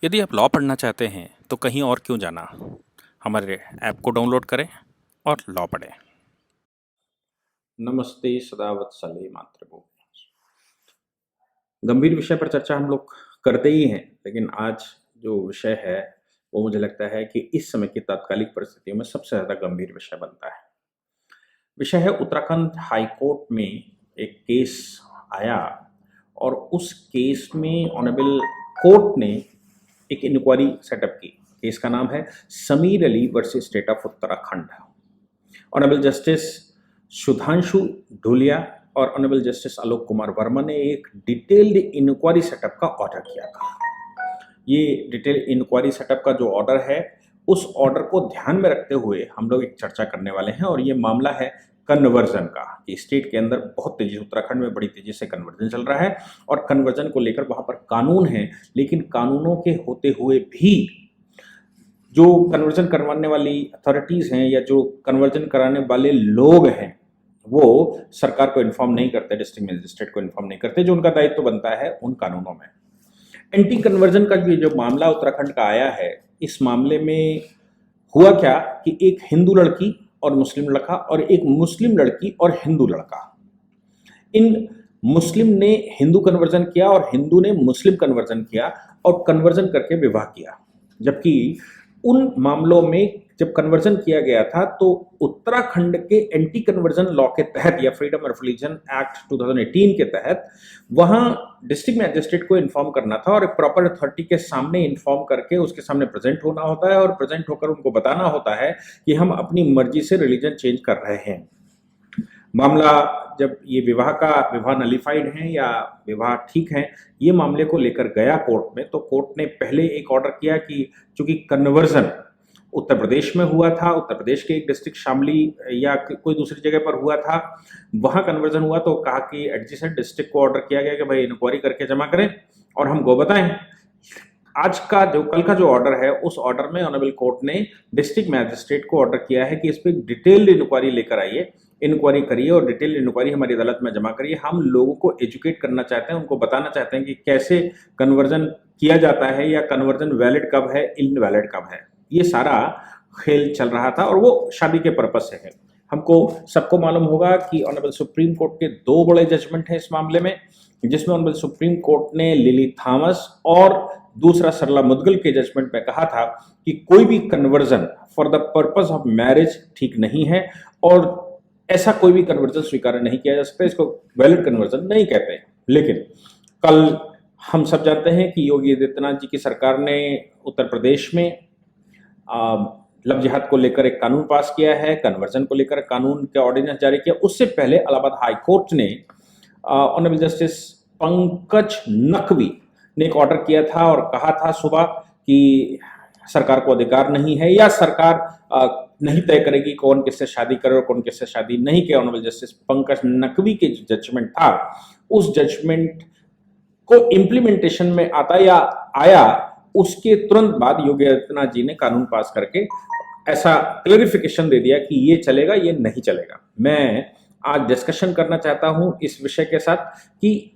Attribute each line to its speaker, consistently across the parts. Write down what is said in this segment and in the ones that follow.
Speaker 1: यदि आप लॉ पढ़ना चाहते हैं तो कहीं और क्यों जाना। हमारे ऐप को डाउनलोड करें और लॉ पढ़ें।
Speaker 2: नमस्ते सदा वत्सले मातृभूमि। गंभीर विषय पर चर्चा हम लोग करते ही हैं, लेकिन आज जो विषय है वो मुझे लगता है कि इस समय की तात्कालिक परिस्थितियों में सबसे ज़्यादा गंभीर विषय बनता है। विषय है उत्तराखंड हाई कोर्ट में एक केस आया और उस केस में ऑनरेबल कोर्ट ने एक इंक्वायरी सेटअप की। केस का नाम है Sameer Ali versus state of Uttarakhand. Honourable justice Sudhanshu Dhulia और ऑनरेबल जस्टिस आलोक कुमार वर्मा ने एक डिटेल्ड इंक्वायरी सेटअप का ऑर्डर किया था। ये डिटेल इंक्वायरी सेटअप का जो ऑर्डर है, उस ऑर्डर को ध्यान में रखते हुए हम लोग एक चर्चा करने वाले हैं। और ये मामला है कन्वर्जन का, कि स्टेट के अंदर बहुत तेजी, उत्तराखंड में बड़ी तेजी से कन्वर्जन चल रहा है और कन्वर्जन को लेकर वहां पर कानून है, लेकिन कानूनों के होते हुए भी जो कन्वर्जन करवाने वाली अथॉरिटीज़ हैं या जो कन्वर्जन कराने वाले लोग हैं, वो सरकार को इन्फॉर्म नहीं करते, डिस्ट्रिक्ट मजिस्ट्रेट को इन्फॉर्म नहीं करते, जो उनका दायित्व बनता है उन कानूनों में। एंटी कन्वर्जन का ये जो मामला उत्तराखंड का आया है, इस मामले में हुआ क्या कि एक हिंदू लड़की और मुस्लिम लड़का और एक मुस्लिम लड़की और हिंदू लड़का, इन मुस्लिम ने हिंदू कन्वर्जन किया और हिंदू ने मुस्लिम कन्वर्जन किया और कन्वर्जन करके विवाह किया। जबकि उन मामलों में जब कन्वर्जन किया गया था तो उत्तराखंड के एंटी कन्वर्जन लॉ के तहत या फ्रीडम ऑफ रिलीजन एक्ट 2018 के तहत वहां डिस्ट्रिक्ट मजिस्ट्रेट को इन्फॉर्म करना था और एक प्रॉपर अथॉरिटी के सामने इन्फॉर्म करके उसके सामने प्रेजेंट होना होता है और प्रेजेंट होकर उनको बताना होता है कि हम अपनी मर्जी से रिलीजन चेंज कर रहे हैं। मामला जब ये विवाह नलिफाइड है या विवाह ठीक है, ये मामले को लेकर गया कोर्ट में, तो कोर्ट ने पहले एक ऑर्डर किया कि चूंकि कन्वर्जन उत्तर प्रदेश में हुआ था, उत्तर प्रदेश के एक डिस्ट्रिक्ट शामली या कोई दूसरी जगह पर हुआ था, वहां कन्वर्जन हुआ, तो कहा कि एडजेसेंट डिस्ट्रिक्ट को ऑर्डर किया गया कि भाई इंक्वायरी करके जमा करें और हमको बताएं। कल का जो ऑर्डर है, उस ऑर्डर में ऑनरेबल कोर्ट ने डिस्ट्रिक्ट मैजिस्ट्रेट को ऑर्डर किया है कि इस पर डिटेल्ड इंक्वायरी लेकर आइए, इंक्वायरी करिए और डिटेल इंक्वायरी हमारी अदालत में जमा करिए। हम लोगों को एजुकेट करना चाहते हैं, उनको बताना चाहते हैं कि कैसे कन्वर्जन किया जाता है या कन्वर्जन वैलिड कब है, इनवैलिड कब है। ये सारा खेल चल रहा था और वो शादी के पर्पज से है। हमको सबको मालूम होगा कि ऑनरेबल सुप्रीम कोर्ट के दो बड़े जजमेंट हैं इस मामले में, जिसमें ऑनरेबल सुप्रीम कोर्ट ने लिली थॉमस और दूसरा सरला मुदगल के जजमेंट में कहा था कि कोई भी conversion for the purpose of marriage ठीक नहीं है और ऐसा कोई भी कन्वर्जन स्वीकार नहीं किया जा सकता, इसको वैलिड कन्वर्जन नहीं कहते। लेकिन कल हम सब जानते हैं कि योगी आदित्यनाथ जी की सरकार ने उत्तर प्रदेश में लव जिहाद को लेकर एक कानून पास किया है, कन्वर्जन को लेकर कानून का ऑर्डिनेंस जारी किया। उससे पहले इलाहाबाद हाई कोर्ट ने ऑनरेबल जस्टिस पंकज नकवी ने एक ऑर्डर किया था और कहा था सुबह कि सरकार को अधिकार नहीं है या सरकार नहीं तय करेगी कौन किससे शादी करे और कौन किससे शादी नहीं करे। ऑनरेबल जस्टिस पंकज नकवी के जो जजमेंट था, उस जजमेंट को इम्प्लीमेंटेशन में आया उसके तुरंत बाद योगी आदित्यनाथ जी ने कानून पास करके ऐसा क्लैरिफिकेशन दे दिया कि ये चलेगा, ये नहीं चलेगा। मैं आज डिस्कशन करना चाहता हूं इस विषय के साथ कि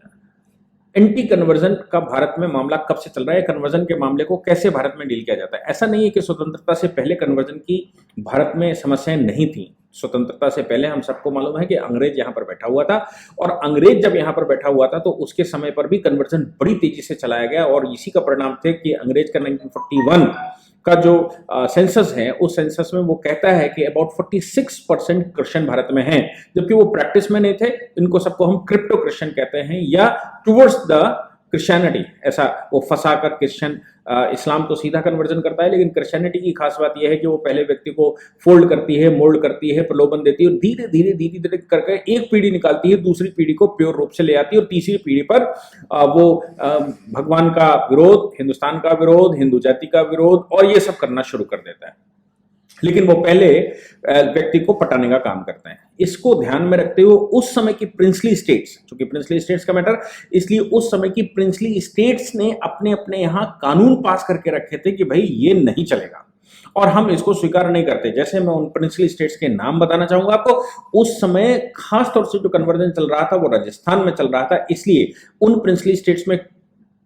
Speaker 2: एंटी कन्वर्जन का भारत में मामला कब से चल रहा है, कन्वर्जन के मामले को कैसे भारत में डील किया जाता है। ऐसा नहीं है कि स्वतंत्रता से पहले कन्वर्जन की भारत में समस्याएं नहीं थी। स्वतंत्रता से पहले हम सबको मालूम है कि अंग्रेज यहाँ पर बैठा हुआ था और अंग्रेज जब यहाँ पर बैठा हुआ था तो उसके समय पर भी कन्वर्जन बड़ी तेजी से चलाया गया और इसी का परिणाम थे कि अंग्रेज का 1941 का जो सेंसस है, उस सेंसस में वो कहता है कि अबाउट 46% क्रिश्चियन भारत में हैं, जबकि वो प्रैक्टिस में नहीं थे। इनको सबको हम क्रिप्टो क्रिश्चियन कहते हैं या टुवर्ड्स द क्रिश्चियनिटी, ऐसा वो फंसा कर क्रिश्चियन इस्लाम तो सीधा कन्वर्जन करता है, लेकिन क्रिश्चियनिटी की खास बात यह है कि वो पहले व्यक्ति को फोल्ड करती है, मोल्ड करती है, प्रलोभन देती है और धीरे धीरे करके एक पीढ़ी निकालती है, दूसरी पीढ़ी को प्योर रूप से ले आती है और तीसरी पीढ़ी पर वो भगवान का विरोध, हिंदुस्तान का विरोध, हिंदू जाति का विरोध और ये सब करना शुरू कर देता है। लेकिन वो पहले व्यक्ति को पटाने का काम करते हैं। इसको ध्यान में रखते हुए उस समय की प्रिंसली स्टेट्स, क्योंकि प्रिंसली स्टेट्स का मैटर, इसलिए उस समय की प्रिंसली स्टेट्स ने अपने अपने यहां कानून पास करके रखे थे कि भाई ये नहीं चलेगा और हम इसको स्वीकार नहीं करते। जैसे मैं उन प्रिंसली स्टेट्स के नाम बताना चाहूंगा आपको। उस समय खास तौर से जो कन्वर्जन चल रहा था वो राजस्थान में चल रहा था, इसलिए उन प्रिंसली स्टेट्स में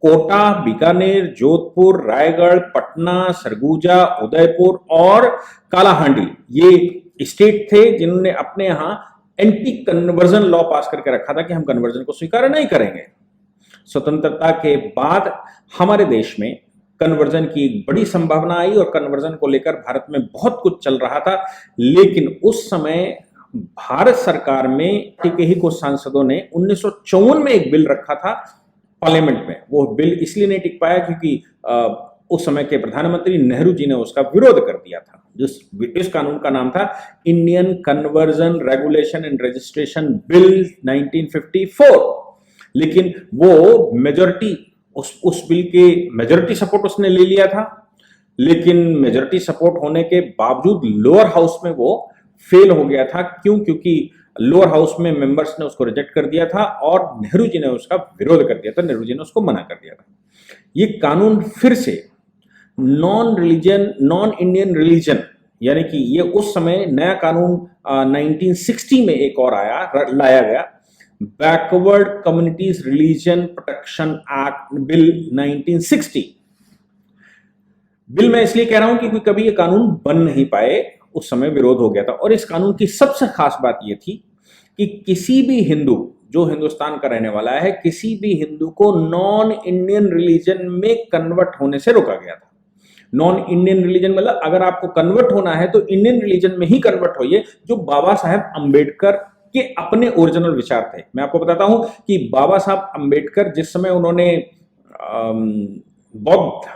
Speaker 2: कोटा, बीकानेर, जोधपुर, रायगढ़, पटना, सरगुजा, उदयपुर और कालाहांडी ये स्टेट थे जिन्होंने अपने यहां एंटी कन्वर्जन लॉ पास करके रखा था कि हम कन्वर्जन को स्वीकार नहीं करेंगे। स्वतंत्रता के बाद हमारे देश में कन्वर्जन की एक बड़ी संभावना आई और कन्वर्जन को लेकर भारत में बहुत कुछ चल रहा था, लेकिन उस समय भारत सरकार में के ही कुछ सांसदों ने 1954 में एक बिल रखा था पार्लियामेंट में। वो बिल इसलिए नहीं टिक पाया क्योंकि उस समय के प्रधानमंत्री नेहरू जी ने उसका विरोध कर दिया था। इस कानून का नाम था Indian conversion regulation and registration bill 1954। लेकिन वो मेजॉरिटी उस बिल के मेजॉरिटी सपोर्ट उसने ले लिया था, लेकिन मेजॉरिटी सपोर्ट होने के बावजूद लोअर हाउस में वो फेल हो गया था। क्यों? क्योंकि लोअर हाउस में मेंबर्स ने उसको रिजेक्ट कर दिया था और नेहरू जी ने उसका विरोध कर दिया था, नेहरू जी ने उसको मना कर दिया था। ये कानून फिर से नॉन इंडियन रिलीजन, यानी कि ये उस समय नया कानून 1960 में एक और लाया गया, backward communities religion protection act bill 1960। Bill मैं इसलिए कह रहा हूं क्योंकि कभी ये कानून बन नहीं पाए, उस समय विरोध हो गया था। और इस कानून की सबसे खास बात यह थी कि किसी भी हिंदू जो हिंदुस्तान का रहने वाला है, किसी भी हिंदू को नॉन इंडियन रिलीजन में कन्वर्ट होने से रोका गया था। नॉन इंडियन रिलीजन मतलब अगर आपको कन्वर्ट होना है तो इंडियन रिलीजन में ही कन्वर्ट होइए, जो बाबा साहेब अंबेडकर के अपने ओरिजिनल विचार थे। मैं आपको बताता हूं कि बाबा साहब अंबेडकर जिस समय उन्होंने बौद्ध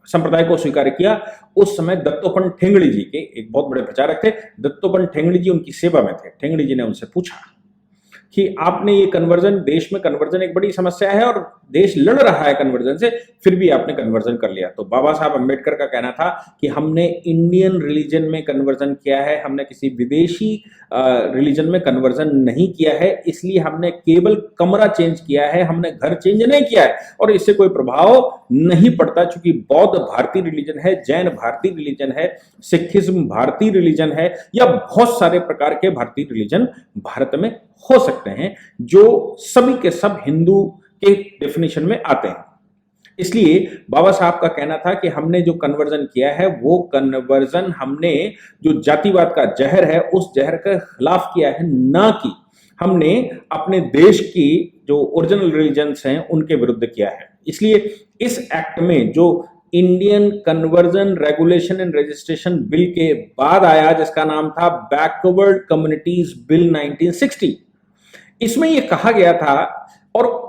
Speaker 2: संप्रदाय को स्वीकार किया, उस समय दत्तोपंत ठेंगड़ी जी के एक बहुत बड़े प्रचारक थे, दत्तोपंत ठेंगड़ी जी उनकी सेवा में थे। ठेंगड़ी जी ने उनसे पूछा कि आपने ये कन्वर्जन, देश में कन्वर्जन एक बड़ी समस्या है और देश लड़ रहा है कन्वर्जन से, फिर भी आपने कन्वर्जन कर लिया। तो बाबा साहब अंबेडकर का कहना था कि हमने इंडियन रिलीजन में कन्वर्जन किया है, हमने किसी विदेशी रिलीजन में कन्वर्जन नहीं किया है, इसलिए हमने केवल कमरा चेंज किया है, हमने घर चेंज नहीं किया है और इससे कोई प्रभाव नहीं पड़ता। चूंकि बौद्ध भारतीय रिलीजन है, जैन भारतीय रिलीजन है, सिखिज्म भारतीय रिलीजन है, या बहुत सारे प्रकार के भारतीय रिलीजन भारत में हो सकते हैं जो सभी के सब हिंदू के डेफिनेशन में आते हैं। इसलिए बाबा साहब का कहना था कि हमने जो कन्वर्जन किया है वो कन्वर्जन हमने जो जातिवाद का जहर है उस जहर के खिलाफ किया है, ना कि हमने अपने देश की जो ओरिजिनल रिलीजन्स हैं उनके विरुद्ध किया है। इसलिए इस एक्ट में जो Indian conversion regulation and registration bill के बाद आया, जिसका नाम था बैकवर्ड कम्युनिटीज बिल 1960, इसमें यह कहा गया था और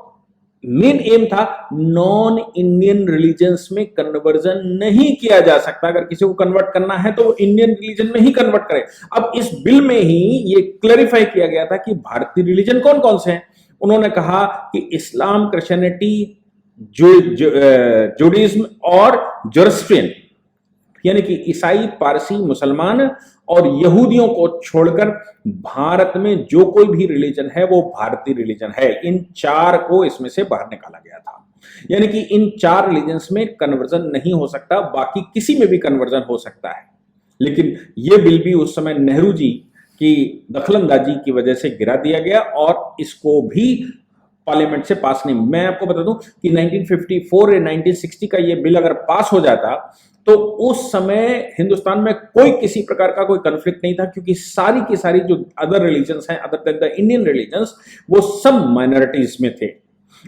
Speaker 2: मेन एम था नॉन इंडियन रिलीजन्स में कन्वर्जन नहीं किया जा सकता। अगर किसी को कन्वर्ट करना है तो वो इंडियन रिलीजन में ही कन्वर्ट करे। अब इस बिल में ही ये क्लैरिफाई किया गया था कि भारतीय रिलीजन कौन कौन से हैं। उन्होंने कहा कि इस्लाम, क्रिश्चियनिटी, जुडाइज्म और जोरस्ट्रियन, यानी कि ईसाई, पारसी, मुसलमान और यहूदियों को छोड़कर भारत में जो कोई भी रिलीजन है वो भारतीय रिलीजन है। इन चार को इसमें से बाहर निकाला गया था, यानी कि इन चार रिलीजन्स में कन्वर्जन नहीं हो सकता, बाकी किसी में भी कन्वर्जन हो सकता है। लेकिन यह बिल भी उस समय नेहरू जी की दखलंदाजी की वजह से गिरा दिया गया और इसको भी पार्लियामेंट से पास नहीं। मैं आपको बता दूं कि 1954 या 1960 का ये बिल अगर पास हो जाता तो उस समय हिंदुस्तान में कोई किसी प्रकार का कोई कॉन्फ्लिक्ट नहीं था, क्योंकि सारी की सारी जो अदर रिलीजन्स हैं other than the Indian religions वो सब माइनॉरिटीज में थे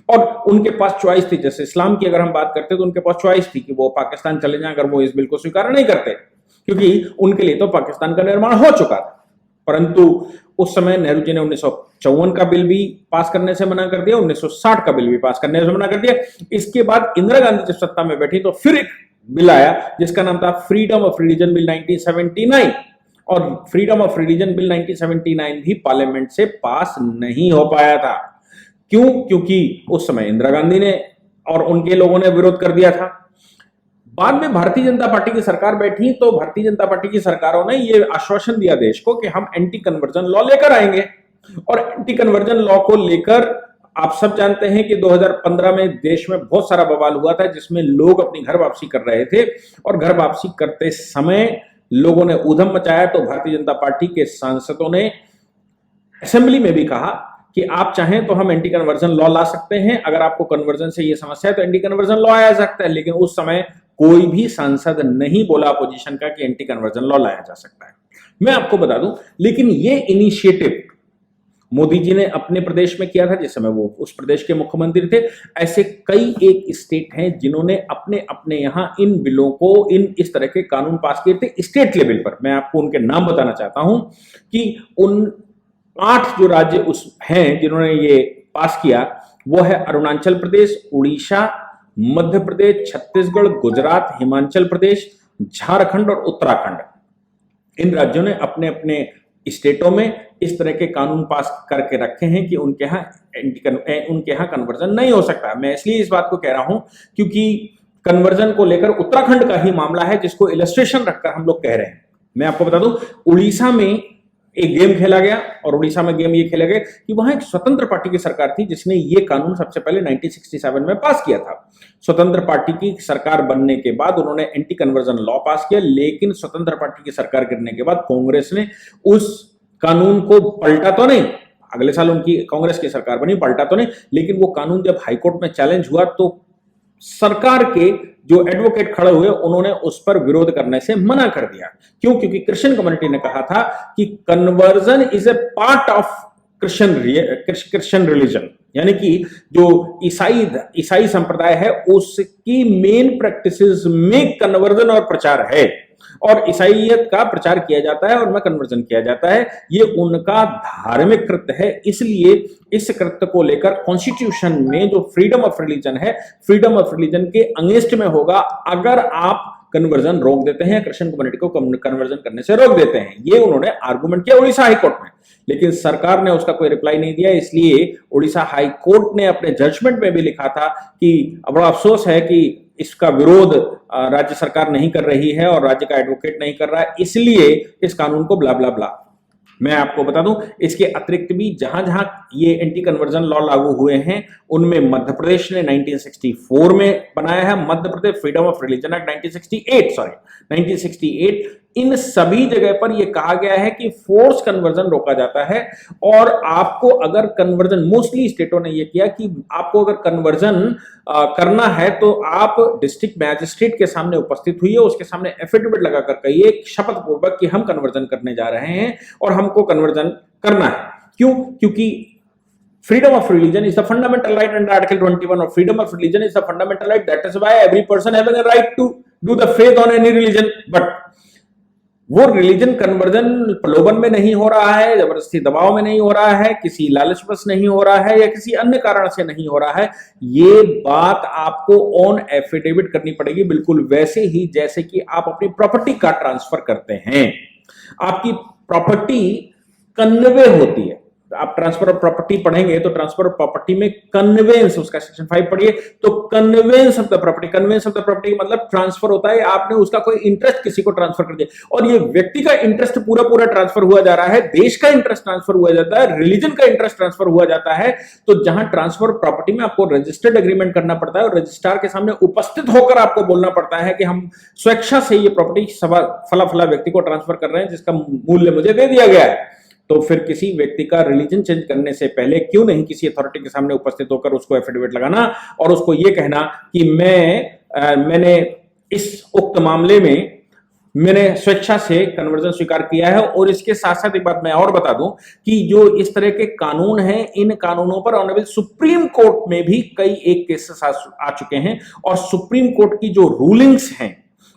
Speaker 2: और उनके पास चॉइस थी। जैसे इस्लाम की अगर हम बात करते तो उनके पास चॉइस थी कि वो पाकिस्तान चले जाएं अगर वो इस बिल को स्वीकार नहीं करते, क्योंकि उनके लिए तो पाकिस्तान का निर्माण हो चुका था। परंतु उस समय नेहरू जी ने 1954 का बिल भी पास करने से मना कर दिया, 1960 का बिल भी पास करने से मना कर दिया। इसके बाद इंदिरा गांधी जब सत्ता में बैठी तो फिर एक बिल आया जिसका नाम था फ्रीडम ऑफ रिलीजन बिल 1979, और फ्रीडम ऑफ रिलीजन बिल 1979 भी पार्लियामेंट से पास नहीं हो पाया था। क्यों? क्योंकि उस समय इंदिरा गांधी ने और उनके लोगों ने विरोध कर दिया था। बाद में भारतीय जनता पार्टी की सरकार बैठी तो भारतीय जनता पार्टी की सरकारों ने यह आश्वासन दिया देश को कि हम एंटी कन्वर्जन लॉ लेकर आएंगे, और एंटी कन्वर्जन लॉ को लेकर आप सब जानते हैं कि 2015 में देश में बहुत सारा बवाल हुआ था, जिसमें लोग अपनी घर वापसी कर रहे थे और घर वापसी करते समय लोगों ने ऊधम मचाया। तो भारतीय जनता पार्टी के सांसदों ने असेंबली में भी कहा कि आप चाहें तो हम एंटी कन्वर्जन लॉ ला सकते हैं, अगर आपको कन्वर्जन से ये समस्या है तो एंटी कन्वर्जन लॉ आया सकता है, लेकिन उस समय कोई भी सांसद नहीं बोला अपोजिशन का कि एंटी कन्वर्जन लॉ लाया जा सकता है। मैं आपको बता दूं, लेकिन ये इनिशिएटिव मोदी जी ने अपने प्रदेश में किया था जिस समय वो उस प्रदेश के मुख्यमंत्री थे। ऐसे कई एक स्टेट हैं जिन्होंने अपने अपने यहां इन बिलों को, इस तरह के कानून पास किए थे स्टेट लेवल पर। मैं आपको उनके नाम बताना चाहता हूं कि उन 8 जो राज्य उस हैं जिन्होंने ये पास किया, वो है अरुणाचल प्रदेश, उड़ीसा, मध्य प्रदेश, छत्तीसगढ़, गुजरात, हिमाचल प्रदेश, झारखंड और उत्तराखंड। इन राज्यों ने अपने अपने स्टेटों में इस तरह के कानून पास करके रखे हैं कि उनके यहाँ कन्वर्जन नहीं हो सकता। मैं इसलिए इस बात को कह रहा हूं क्योंकि कन्वर्जन को लेकर उत्तराखंड का ही मामला है जिसको इलस्ट्रेशन रखकर हम लोग कह रहे हैं। मैं आपको बता दूं, उड़ीसा में एक गेम खेला गया और उड़ीसा में गेम ये खेला गया कि वहां एक स्वतंत्र पार्टी की सरकार थी जिसने ये कानून सबसे पहले 1967 में पास किया था। स्वतंत्र पार्टी की सरकार बनने के बाद उन्होंने एंटी कन्वर्जन लॉ पास किया, लेकिन स्वतंत्र पार्टी की सरकार गिरने के बाद कांग्रेस ने उस कानून को पलटा तो नहीं, अगले साल उनकी कांग्रेस की सरकार बनी, पलटा तो नहीं, लेकिन वो कानून जब हाईकोर्ट में चैलेंज हुआ तो सरकार के जो एडवोकेट खड़े हुए उन्होंने उस पर विरोध करने से मना कर दिया। क्यों? क्योंकि क्रिश्चियन कम्युनिटी ने कहा था कि conversion is a part of Christian religion, यानी कि जो ईसाई संप्रदाय है उसकी मेन प्रैक्टिसेस में कन्वर्जन और प्रचार है, और ईसाइयत का प्रचार किया जाता है और में कन्वर्जन किया जाता है। ये उनका धार्मिक कृत्य है, इसलिए इस कृत्य को लेकर कॉन्स्टिट्यूशन में जो फ्रीडम ऑफ रिलीजन है, फ्रीडम ऑफ रिलीजन के अगेंस्ट में होगा अगर आप कन्वर्जन रोक देते हैं, क्रिश्चियन कम्युनिटी को कन्वर्जन करने से रोक देते हैं। ये उन्होंने आर्गुमेंट किया उड़ीसा हाईकोर्ट में, लेकिन सरकार ने उसका कोई रिप्लाई नहीं दिया। इसलिए उड़ीसा हाईकोर्ट ने अपने जजमेंट में भी लिखा था कि बड़ा अफसोस है कि इसका विरोध राज्य सरकार नहीं कर रही है और राज्य का एडवोकेट नहीं कर रहा है, इसलिए इस कानून को ब्ला ब्ला ब्ला। मैं आपको बता दूं, इसके अतिरिक्त भी जहां जहां ये एंटी कन्वर्जन लॉ लागू हुए हैं उनमें मध्य प्रदेश ने 1964 में बनाया है, Madhya Pradesh freedom of religion act 1968, इन सभी जगह पर यह कहा गया है कि फोर्स कन्वर्जन रोका जाता है। और आपको अगर कन्वर्जन, मोस्टली स्टेटों ने यह किया कि आपको अगर कन्वर्जन करना है तो आप डिस्ट्रिक्ट मैजिस्ट्रेट के सामने उपस्थित हुई है, उसके सामने एफिडेविट लगाकर कहिए शपथ पूर्वक कि हम कन्वर्जन करने जा रहे हैं और हमको कन्वर्जन करना है। क्यों? क्योंकि freedom of religion is the fundamental right under Article 21 of freedom of religion is the fundamental right. That is why every person having a right to do the faith on any religion. But वो religion conversion प्रलोभन में नहीं हो रहा है, जबरदस्ती दबाव में नहीं हो रहा है, किसी लालचवश नहीं हो रहा है या किसी अन्य कारण से नहीं हो रहा है। ये बात आपको ऑन एफिडेविट करनी पड़ेगी, बिल्कुल वैसे ही जैसे कि आप अपनी प्रॉपर्टी का ट्रांसफर करते हैं। आपकी प्रॉपर्टी कन्वे होती है, आप ट्रांसफर ऑफ प्रॉपर्टी पढ़ेंगे तो ट्रांसफर ऑफ प्रॉपर्टी में कन्वेंस, उसका सेक्शन 5 पढ़िए तो conveyance of the property, conveyance of the property मतलब ट्रांसफर होता है, आपने उसका कोई इंटरेस्ट किसी को ट्रांसफर कर दिया और ये व्यक्ति का इंटरेस्ट पूरा पूरा ट्रांसफर हुआ जा रहा है, देश का इंटरेस्ट ट्रांसफर हुआ जाता है, रिलीजन का इंटरेस्ट ट्रांसफर हुआ जाता है। तो जहां ट्रांसफर प्रॉपर्टी में आपको रजिस्टर्ड एग्रीमेंट करना पड़ता है और रजिस्ट्रार के सामने उपस्थित होकर आपको बोलना पड़ता है कि हम स्वेच्छा से ये प्रॉपर्टी फला फला व्यक्ति को ट्रांसफर कर रहे हैं जिसका मूल्य मुझे दे दिया गया है, तो फिर किसी व्यक्ति का रिलीजन चेंज करने से पहले क्यों नहीं किसी अथॉरिटी के सामने उपस्थित होकर उसको एफिडेविट लगाना और उसको ये कहना कि मैंने इस उक्त मामले में मैंने स्वेच्छा से कन्वर्जन स्वीकार किया है। और इसके साथ साथ एक बात मैं और बता दूं कि जो इस तरह के कानून हैं, इन कानूनों पर ऑनरेबल सुप्रीम कोर्ट में भी कई एक केसेस आ चुके हैं और सुप्रीम कोर्ट की जो रूलिंग्स हैं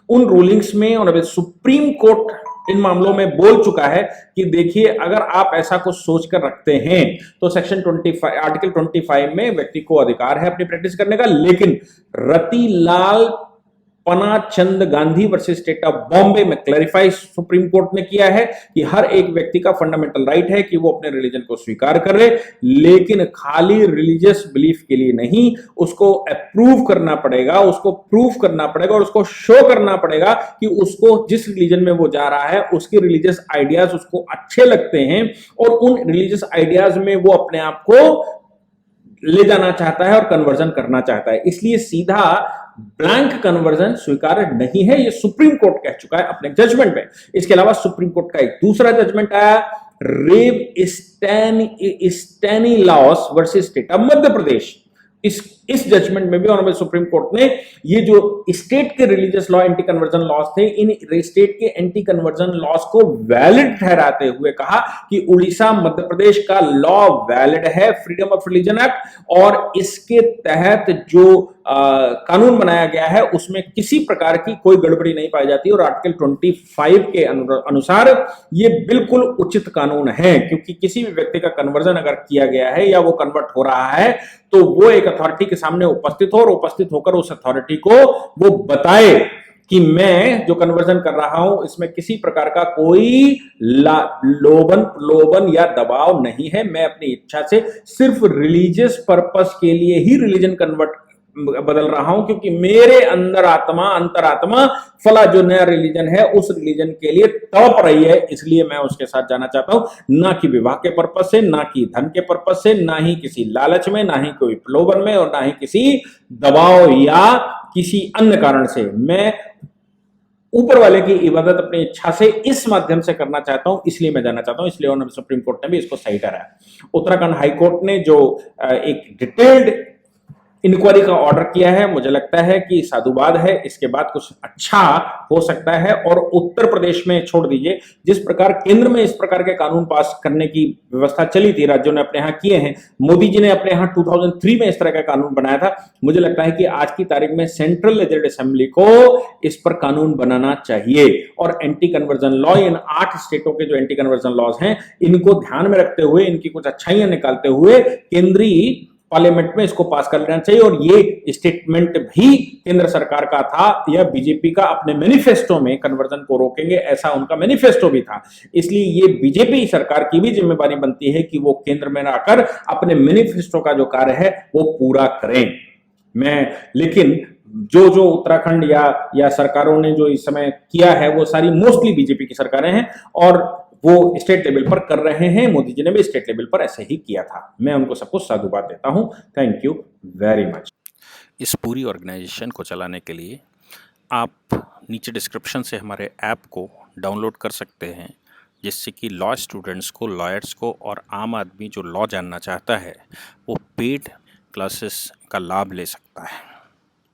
Speaker 2: उन रूलिंग्स में ऑनरेबल सुप्रीम कोर्ट इन मामलों में बोल चुका है कि देखिए अगर आप ऐसा कुछ सोचकर रखते हैं तो सेक्शन 25 आर्टिकल 25 में व्यक्ति को अधिकार है अपनी प्रैक्टिस करने का, लेकिन Ratilal Panachand Gandhi versus state of Bombay में क्लैरिफाई सुप्रीम कोर्ट ने किया है कि हर एक व्यक्ति का फंडामेंटल राइट है कि वो अपने रिलीजन को स्वीकार करे, लेकिन खाली रिलीजियस बिलीफ के लिए नहीं, उसको अप्रूव करना पड़ेगा, उसको प्रूफ करना पड़ेगा और उसको शो करना पड़ेगा कि उसको जिस रिलीजन में वो जा रहा है उसके रिलीजियस आइडियाज उसको अच्छे लगते हैं और उन रिलीजियस आइडियाज में वो अपने आप को ले जाना चाहता है और कन्वर्जन करना चाहता है। इसलिए सीधा ब्लैंक कन्वर्जन स्वीकार नहीं है, ये सुप्रीम कोर्ट कह चुका है अपने जजमेंट में। इसके अलावा सुप्रीम कोर्ट का एक दूसरा जजमेंट आया रेव स्टैनिलाउस versus state of Madhya Pradesh. इस जजमेंट में भी ऑनरेबल सुप्रीम कोर्ट ने ये जो स्टेट के religious law anti conversion loss थे, इन स्टेट के एंटी कन्वर्जन लॉस को वैलिड ठहराते हुए कहा कि उड़ीसा मध्य प्रदेश का लॉ वैलिड है, फ्रीडम ऑफ रिलीजन एक्ट, और इसके तहत जो कानून बनाया गया है उसमें किसी प्रकार की कोई गड़बड़ी नहीं पाई जाती और आर्टिकल 25 के अनुसार ये बिल्कुल उचित कानून है, क्योंकि किसी भी व्यक्ति का कन्वर्जन अगर किया गया है या वो कन्वर्ट हो रहा है तो वो एक अथॉरिटी के सामने उपस्थित हो और उपस्थित होकर उस अथॉरिटी को वो बताए कि मैं जो कन्वर्जन कर रहा हूं इसमें किसी प्रकार का कोई लोभन या दबाव नहीं है, मैं अपनी इच्छा से सिर्फ रिलीजियस पर्पस के लिए ही रिलीजन बदल रहा हूं, क्योंकि मेरे अंतरात्मा फला जो नया रिलीजन है उस रिलीजन के लिए तड़प रही है, इसलिए मैं उसके साथ जाना चाहता हूं, ना कि विवाह के पर्पस से, ना कि धन के पर्पस से, ना ही किसी लालच में, ना ही कोई प्रलोभन में, और ना ही किसी दबाव या किसी अन्य कारण से। मैं ऊपर वाले की इबादत अपनी इच्छा से इस माध्यम से करना चाहता हूं, इसलिए मैं जाना चाहता हूं, इसलिए ऑनरेबल सुप्रीम कोर्ट ने भी इसको सही ठहराया। उत्तराखंड हाई कोर्ट ने जो एक डिटेल्ड इंक्वायरी का ऑर्डर किया है, मुझे लगता है कि साधुवाद है, इसके बाद कुछ अच्छा हो सकता है। और उत्तर प्रदेश में छोड़ दीजिए, जिस प्रकार केंद्र में इस प्रकार के कानून पास करने की व्यवस्था चली थी, राज्यों ने अपने यहां किए हैं, मोदी जी ने अपने यहां 2003 में इस तरह का कानून बनाया था, मुझे लगता है कि आज की तारीख में सेंट्रल लेजिस्लेटिव असेंबली को इस पर कानून बनाना चाहिए और एंटी कन्वर्जन लॉ, इन 8 स्टेटों के जो एंटी कन्वर्जन लॉज हैं इनको ध्यान में रखते हुए, इनकी कुछ अच्छाइयां निकालते हुए केंद्रीय पार्लियामेंट में इसको पास कर लेना चाहिए। और ये स्टेटमेंट भी केंद्र सरकार का था या बीजेपी का, अपने मैनिफेस्टो में कन्वर्जन को रोकेंगे ऐसा उनका मैनिफेस्टो भी था, इसलिए ये बीजेपी सरकार की भी जिम्मेदारी बनती है कि वो केंद्र में आकर अपने मैनिफेस्टो का जो कार्य है वो पूरा करें। लेकिन जो उत्तराखंड या सरकारों ने जो इस समय किया है वो सारी मोस्टली बीजेपी की सरकारें हैं और वो स्टेट लेवल पर कर रहे हैं। मोदी जी ने भी स्टेट लेवल पर ऐसे ही किया था। मैं उनको सबको साधुवाद देता हूं। Thank you very much.
Speaker 1: इस पूरी ऑर्गेनाइजेशन को चलाने के लिए आप नीचे डिस्क्रिप्शन से हमारे ऐप को डाउनलोड कर सकते हैं, जिससे कि लॉ स्टूडेंट्स को, लॉयर्स को और आम आदमी जो लॉ जानना चाहता है वो पेड क्लासेस का लाभ ले सकता है।